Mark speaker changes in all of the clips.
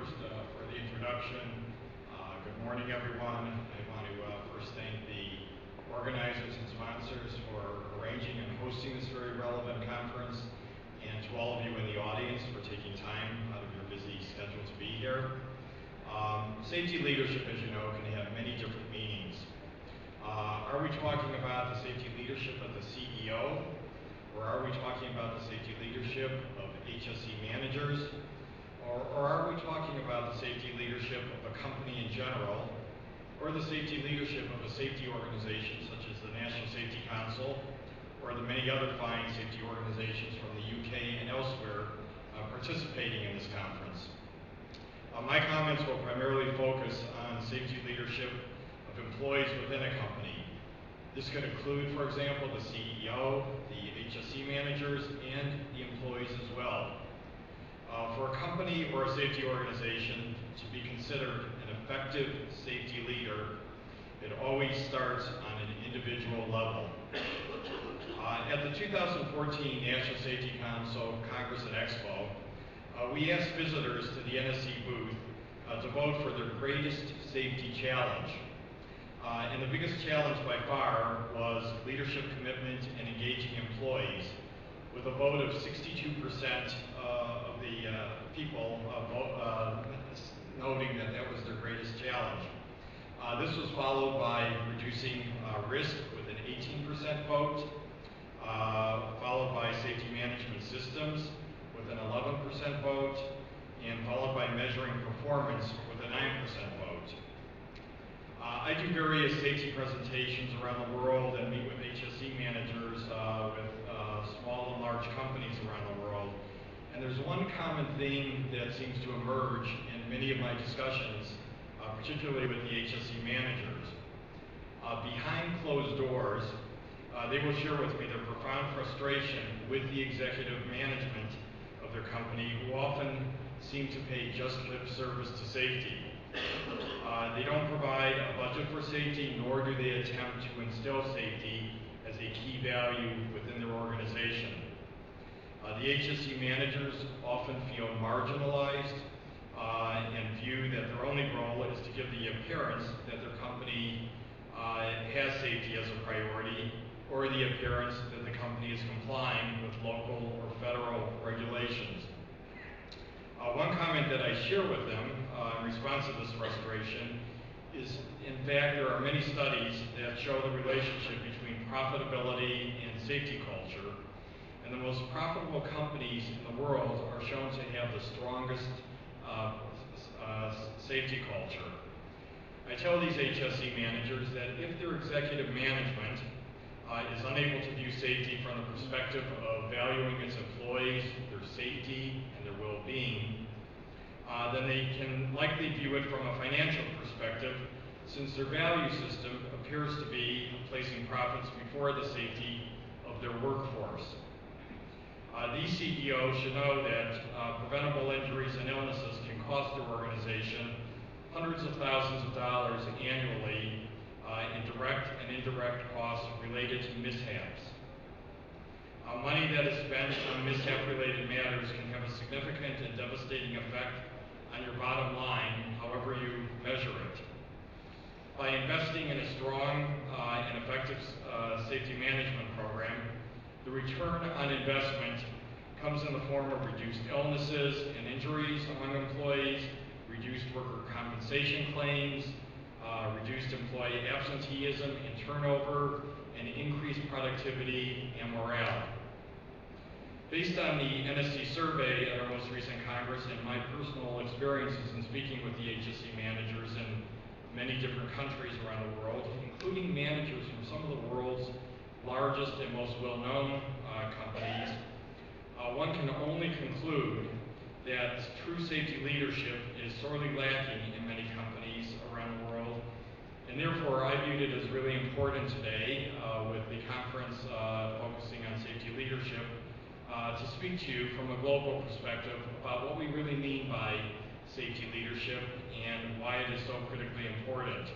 Speaker 1: first for the introduction. Good morning, everyone. I want to first thank the organizers and sponsors for arranging and hosting this very relevant conference, and to all of you in the audience for taking time out of your busy schedule to be here. Safety leadership, as you know, can have many different meanings. Are we talking about the safety leadership of the CEO, or are we talking about the safety leadership of HSE managers, or are we talking about the safety leadership of a company in general, or the safety leadership of a safety organization such as the National Safety Council, or the many other fine safety organizations from the UK and elsewhere participating in this conference? My comments will primarily focus on safety leadership of employees within a company. This could include, for example, the CEO, the HSE managers, and the employees as well. For a company or a safety organization to be considered an effective safety leader, it always starts on an individual level. At the 2014 National Safety Council Congress and Expo, we asked visitors to the NSC booth to vote for their greatest safety challenge. And the biggest challenge by far was leadership commitment and engaging employees, with a vote of 62% of the people noting that that was their greatest challenge. This was followed by reducing risk with an 18% vote, followed by safety management systems with an 11% vote, and followed by measuring performance with a 9% vote. I do various safety presentations around the world and meet with HSE managers with small and large companies around the world. And there's one common theme that seems to emerge in many of my discussions, particularly with the HSE managers. Behind closed doors, they will share with me their profound frustration with the executive management of their company, who often seem to pay just lip service to safety. They don't provide a budget for safety, nor do they attempt to instill safety as a key value within their organization. The HSE managers often feel marginalized and view that their only role is to give the appearance that their company has safety as a priority, or the appearance that the company is complying with local or federal regulations. One comment that I share with them in response to this frustration is, in fact, there are many studies that show the relationship between profitability and safety culture, and the most profitable companies in the world are shown to have the strongest safety culture. I tell these HSE managers that if their executive management is unable to view safety from the perspective of valuing its employees, their safety, and their well-being, then they can likely view it from a financial perspective, since their value system appears to be placing profits before the safety of their workforce. These CEOs should know that preventable injuries and illnesses can cost their organization hundreds of thousands of dollars annually in direct and indirect costs related to mishaps. Money that is spent on mishap-related matters can have a significant and devastating effect on your bottom line, however you measure it. By investing in a strong and effective safety management program, the return on investment comes in the form of reduced illnesses and injuries among employees, reduced worker compensation claims, reduced employee absenteeism and turnover, and increased productivity and morale. Based on the NSC survey at our most recent Congress and my personal experiences in speaking with the HSE managers in many different countries around the world, including managers from some of the world's largest and most well-known companies, one can only conclude that true safety leadership is sorely lacking in many companies around the world, and therefore I viewed it as really important today with the conference focusing on safety leadership to speak to you from a global perspective about what we really mean by safety leadership and why it is so critically important.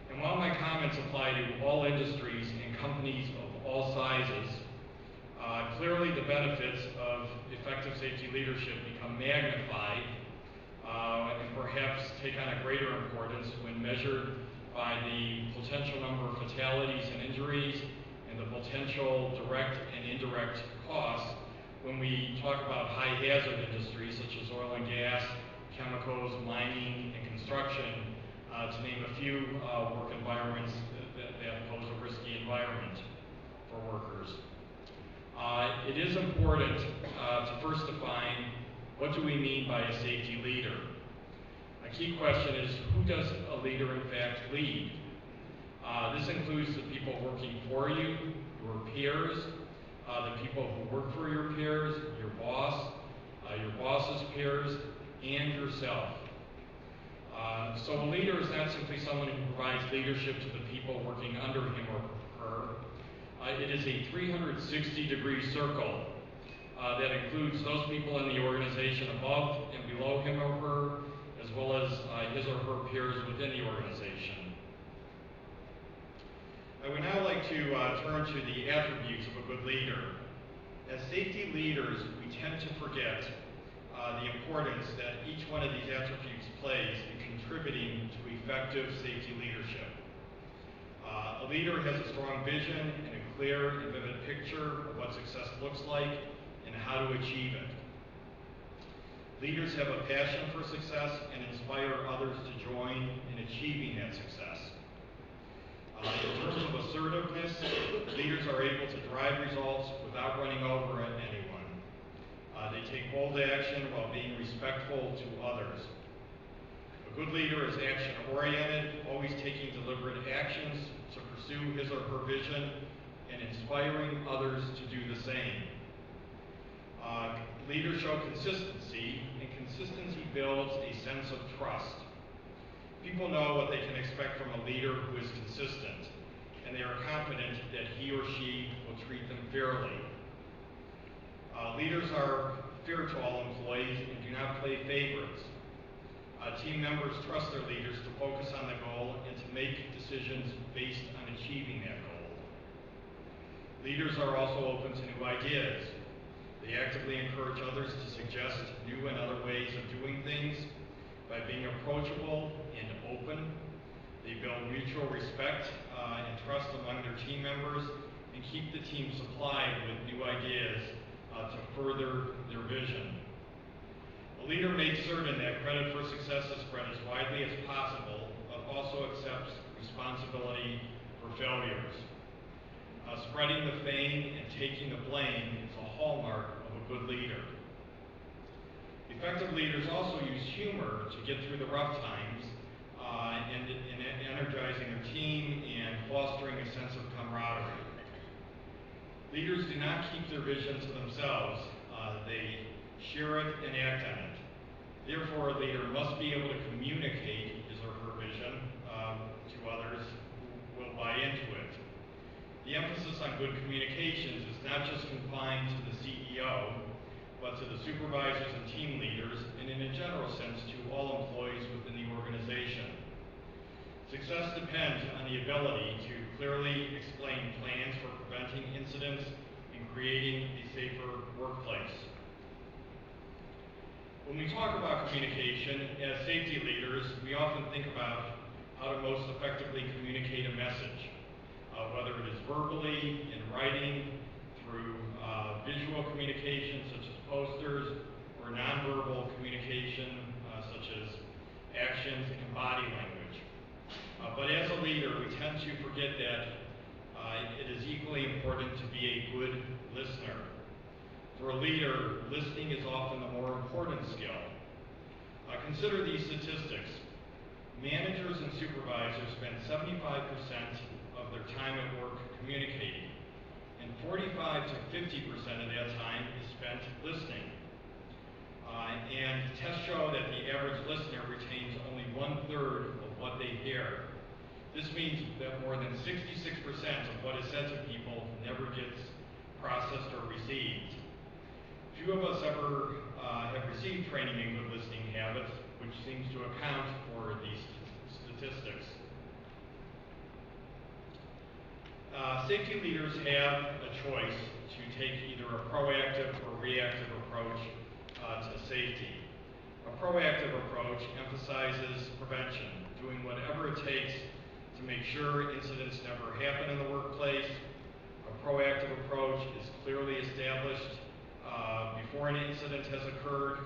Speaker 1: And while my comments apply to all industries and companies of all sizes, clearly the benefits of effective safety leadership become magnified and perhaps take on a greater importance when measured by the potential number of fatalities and injuries and the potential direct and indirect costs when we talk about high hazard industries such as oil and gas, chemicals, mining, and construction, to name a few work environments that pose a risky environment for workers. It is important to first define what do we mean by a safety leader. A key question is, who does a leader in fact lead? This includes the people working for you, your peers, the people who work for your peers, your boss, your boss's peers, and yourself. So a leader is not simply someone who provides leadership to the people working under him or her. It is a 360-degree circle that includes those people in the organization above and below him or her, as well as his or her peers within the organization. I would now like to turn to the attributes of a good leader. As safety leaders, we tend to forget the importance that each one of these attributes plays in contributing to effective safety leadership. A leader has a strong vision and a clear and vivid picture of what success looks like and how to achieve it. Leaders have a passion for success and inspire others to join in achieving that success. In terms of assertiveness, leaders are able to drive results without running over anyone. They take bold action while being respectful to others. A good leader is action-oriented, always taking deliberate actions to pursue his or her vision and inspiring others to do the same. Leaders show consistency, and consistency builds a sense of trust. People know what they can expect from a leader who is consistent, and they are confident that he or she will treat them fairly. Leaders are fair to all employees and do not play favorites. Team members trust their leaders to focus on the goal and to make decisions based on achieving that goal. Leaders are also open to new ideas. They actively encourage others to suggest new and other ways of doing things. By being approachable and open, they build mutual respect and trust among their team members and keep the team supplied with new ideas to further their vision. A leader makes certain that credit for success is spread as widely as possible, but also accepts responsibility for failures. Spreading the fame and taking the blame is a hallmark of a good leader. Effective leaders also use humor to get through the rough times and energizing their team and fostering a sense of camaraderie. Leaders do not keep their vision to themselves. They share it and act on it. Therefore, a leader must be able to communicate his or her vision to others who will buy into it. The emphasis on good communications is not just confined to the CEO, but to the supervisors and team leaders, and in a general sense to all employees within the organization. Success depends on the ability to clearly explain plans for preventing incidents and creating a safer workplace. When we talk about communication, as safety leaders, we often think about how to most effectively communicate a message, whether it is verbally, in writing, through visual communication such as posters, or nonverbal communication such as actions and body language. But as a leader, we tend to forget that it is equally important to be a good listener. For a leader, listening is often the more important skill. Consider these statistics. Managers and supervisors spend 75% of their time at work communicating, and 45 to 50% of that time is spent listening. And tests show that the average listener retains only 1/3 of what they hear. This means that more than 66% of what is said to people never gets processed or received. Few of us ever have received training in good listening habits, which seems to account for these statistics. Safety leaders have a choice to take either a proactive or reactive approach to safety. A proactive approach emphasizes prevention, doing whatever it takes to make sure incidents never happen in the workplace. A proactive approach is clearly established before an incident has occurred,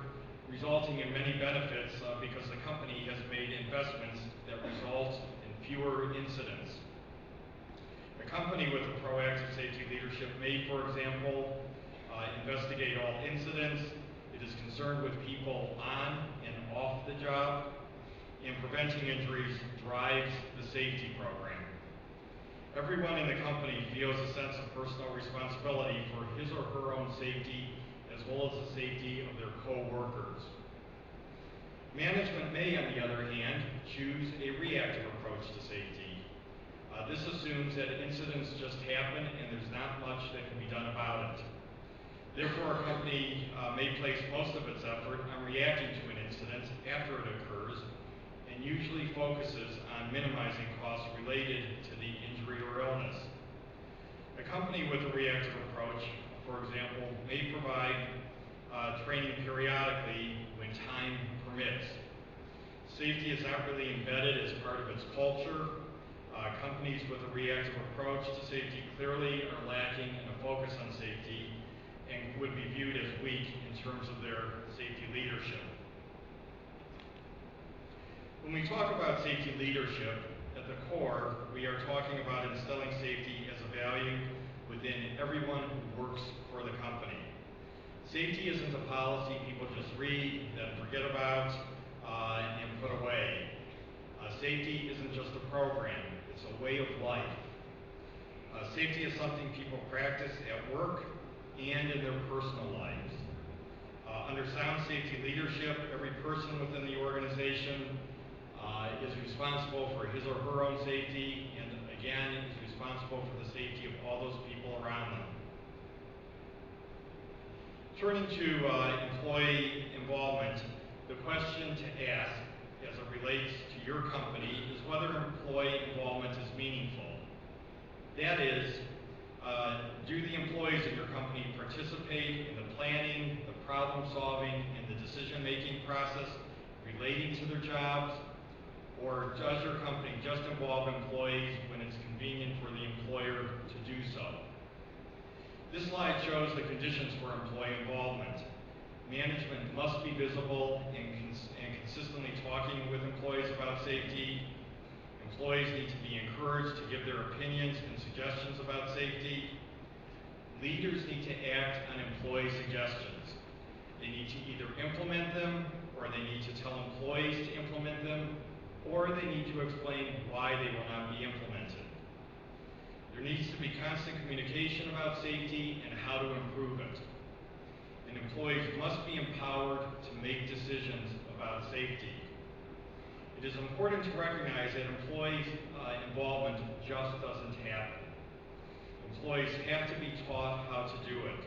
Speaker 1: resulting in many benefits because the company has made investments that result in fewer incidents. A company with a proactive safety leadership may, for example, investigate all incidents. It is concerned with people on and off the job, and preventing injuries drives the safety program. Everyone in the company feels a sense of personal responsibility for his or her own safety as well as the safety of their co-workers. Management may, on the other hand, choose a reactive approach to safety. This assumes that incidents just happen and there's not much that can be done about it. Therefore, a company may place most of its effort on reacting to an incident after it occurs and usually focuses on minimizing costs related to the injury or illness. A company with a reactive approach, for example, may provide training periodically when time permits. Safety is not really embedded as part of its culture. Companies with a reactive approach to safety clearly are lacking in a focus on safety and would be viewed as weak in terms of their safety leadership. When we talk about safety leadership, at the core, we are talking about instilling safety as a value within everyone who works for the company. Safety isn't a policy people just read, then forget about, and put away. Safety isn't just a program, it's a way of life. Safety is something people practice at work and in their personal lives. Under sound safety leadership, every person within the organization is responsible for his or her own safety, and again, is responsible for the safety of all those people around them. Turning to employee involvement, the question to ask as it relates to your company is whether employee involvement is meaningful. That is, do the employees in your company participate in the planning, the problem solving, and the decision-making process relating to their jobs? Or does your company just involve employees when it's convenient for the employer to do so? This slide shows the conditions for employee involvement. Management must be visible and consistently talking with employees about safety. Employees need to be encouraged to give their opinions and suggestions about safety. Leaders need to act on employee suggestions. They need to either implement them, or they need to tell employees to implement them, or they need to explain why they will not be implemented. There needs to be constant communication about safety and how to improve it. And employees must be empowered to make decisions about safety. It is important to recognize that employees' involvement just doesn't happen. Employees have to be taught how to do it.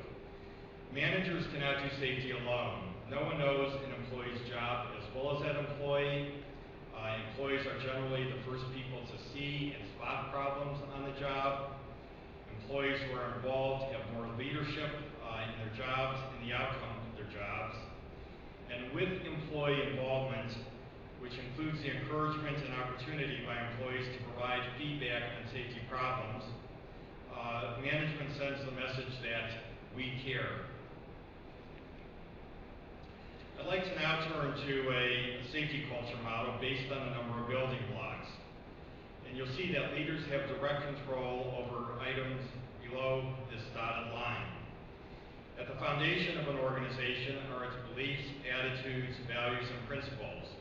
Speaker 1: Managers cannot do safety alone. No one knows an employee's job as well as that employee. Employees are generally the first people to see and spot problems on the job. Employees who are involved have more leadership in their jobs and the outcome of their jobs. And with employee involvement, which includes the encouragement and opportunity by employees to provide feedback on safety problems, management sends the message that we care. I'd like to now turn to a safety culture model based on a number of building blocks. And you'll see that leaders have direct control over items below this dotted line. At the foundation of an organization are its beliefs, attitudes, values, and principles.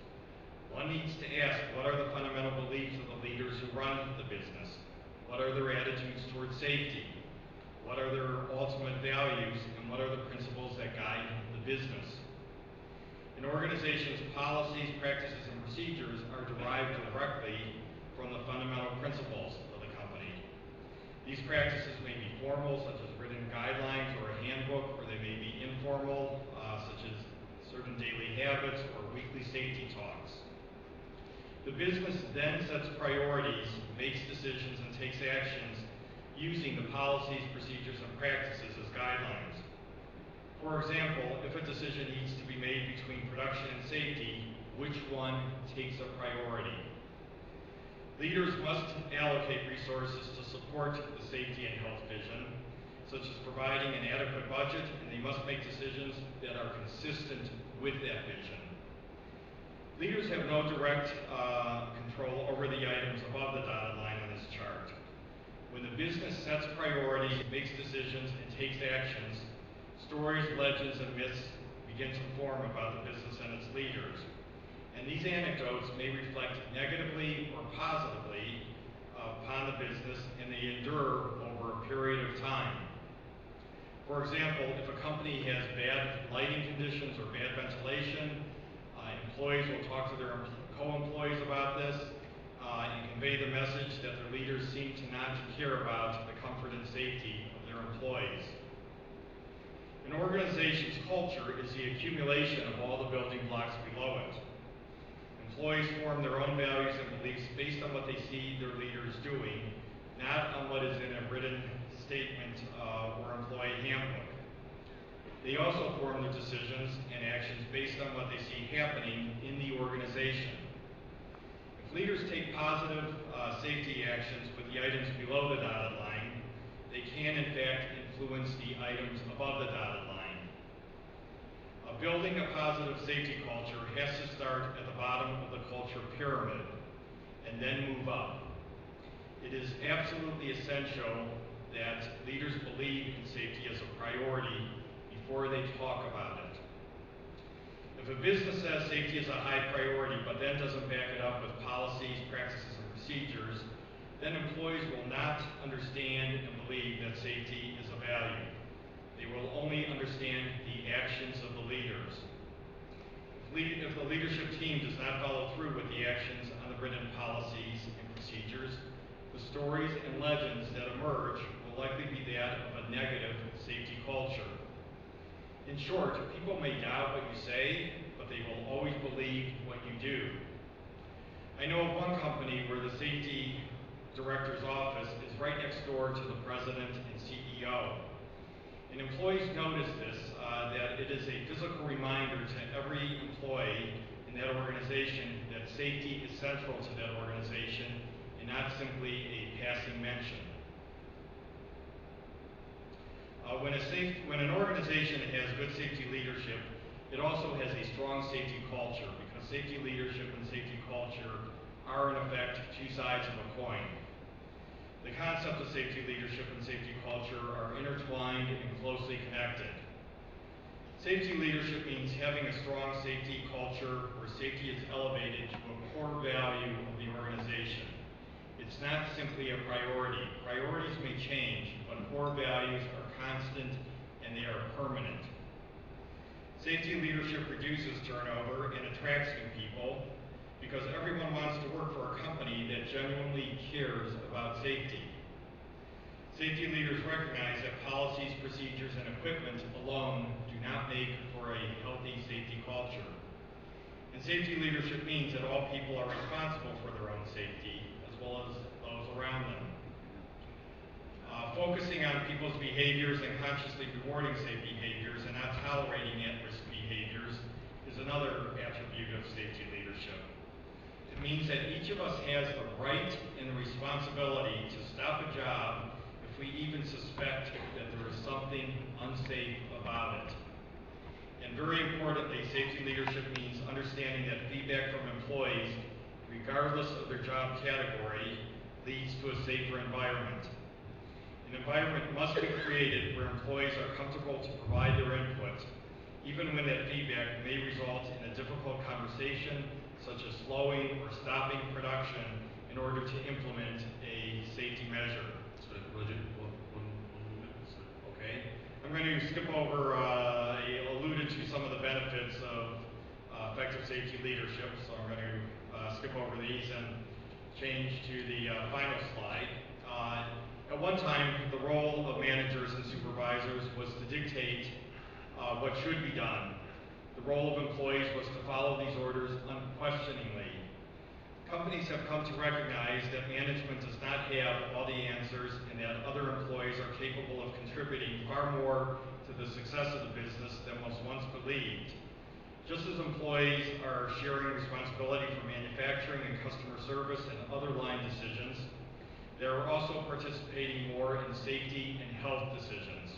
Speaker 1: One needs to ask, what are the fundamental beliefs of the leaders who run the business? What are their attitudes towards safety? What are their ultimate values, and what are the principles that guide the business? An organization's policies, practices, and procedures are derived directly from the fundamental principles of the company. These practices may be formal, such as written guidelines or a handbook, or they may be informal, such as certain daily habits or weekly safety talks. The business then sets priorities, makes decisions, and takes actions using the policies, procedures, and practices as guidelines. For example, if a decision needs to be made between production and safety, which one takes a priority? Leaders must allocate resources to support the safety and health vision, such as providing an adequate budget, and they must make decisions that are consistent with that vision. Leaders have no direct control over the items above the dotted line on this chart. When the business sets priorities, makes decisions, and takes actions, stories, legends, and myths begin to form about the business and its leaders. And these anecdotes may reflect negatively or positively upon the business, and they endure over a period of time. For example, if a company has bad lighting conditions or bad ventilation, employees will talk to their co-employees about this and convey the message that their leaders seem to not care about the comfort and safety of their employees. An organization's culture is the accumulation of all the building blocks below it. Employees form their own values and beliefs based on what they see their leaders doing, not on what is in a written statement or employee handbook. They also form their decisions and actions based on what they see happening in the organization. If leaders take positive safety actions with the items below the dotted line, they can in fact influence the items above the dotted line. Building a positive safety culture has to start at the bottom of the culture pyramid and then move up. It is absolutely essential that leaders believe in safety as a priority before they talk about it. If a business says safety is a high priority but then doesn't back it up with policies, practices, and procedures, then employees will not understand and believe that safety is a value. They will only understand the actions of the leaders. If the leadership team does not follow through with the actions on the written policies and procedures, the stories and legends that emerge will likely be that of a negative safety culture. In short, people may doubt what you say, but they will always believe what you do. I know of one company where the safety director's office is right next door to the president and CEO. And employees notice this, that it is a physical reminder to every employee in that organization that safety is central to that organization and not simply a passing mention. When an organization has good safety leadership, it also has a strong safety culture, because safety leadership and safety culture are in effect two sides of a coin. The concept of safety leadership and safety culture are intertwined and closely connected. Safety leadership means having a strong safety culture where safety is elevated to a core value of the organization. It's not simply a priority. Priorities may change, but core values are constant and they are permanent. Safety leadership reduces turnover and attracts new people, because everyone wants to work for a company that genuinely cares about safety. Safety leaders recognize that policies, procedures, and equipment alone do not make for a healthy safety culture. And safety leadership means that all people are responsible for their own safety, as well as those around them. Focusing on people's behaviors and consciously rewarding safe behaviors and not tolerating at-risk behaviors is another attribute of safety leadership. It means that each of us has the right and the responsibility to stop a job if we even suspect that there is something unsafe about it. And very importantly, safety leadership means understanding that feedback from employees, regardless of their job category, leads to a safer environment. An environment must be created where employees are comfortable to provide their input, even when that feedback may result in a difficult conversation, such as slowing or stopping production in order to implement a safety measure. Okay. I'm going to skip over, I alluded to some of the benefits of effective safety leadership, so I'm going to skip over these and change to the final slide. At one time, the role of managers and supervisors was to dictate what should be done. The role of employees was to follow these orders unquestioningly. companies have come to recognize that management does not have all the answers and that other employees are capable of contributing far more to the success of the business than was once believed. Just as employees are sharing responsibility for manufacturing and customer service and other line decisions, they are also participating more in safety and health decisions.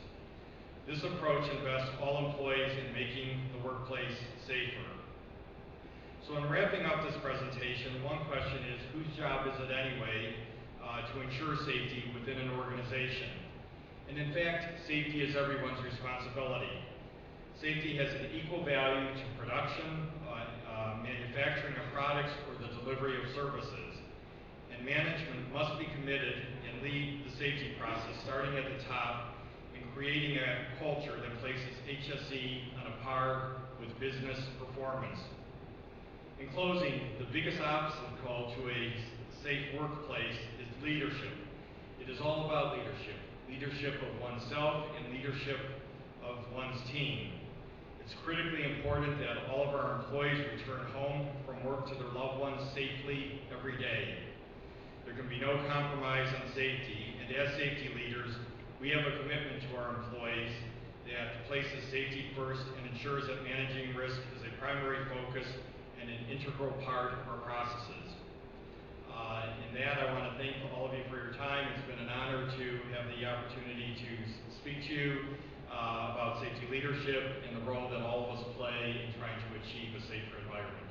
Speaker 1: This approach invests all employees in making the workplace safer. So in wrapping up this presentation, one question is, whose job is it anyway to ensure safety within an organization? And in fact, safety is everyone's responsibility. Safety has an equal value to production, manufacturing of products, or the delivery of services. And management must be committed and lead the safety process, starting at the top, and creating a culture that places HSE on a par with business performance. In closing, the biggest obstacle to a safe workplace is leadership. It is all about leadership. Leadership of oneself and leadership of one's team. It's critically important that all of our employees return home from work to their loved ones safely every day. There can be no compromise on safety, and as safety leaders, we have a commitment to our employees that places safety first and ensures that managing risk is a primary focus and an integral part of our processes. In that, I want to thank all of you for your time. It's been an honor to have the opportunity to speak to you about safety leadership and the role that all of us play in trying to achieve a safer environment.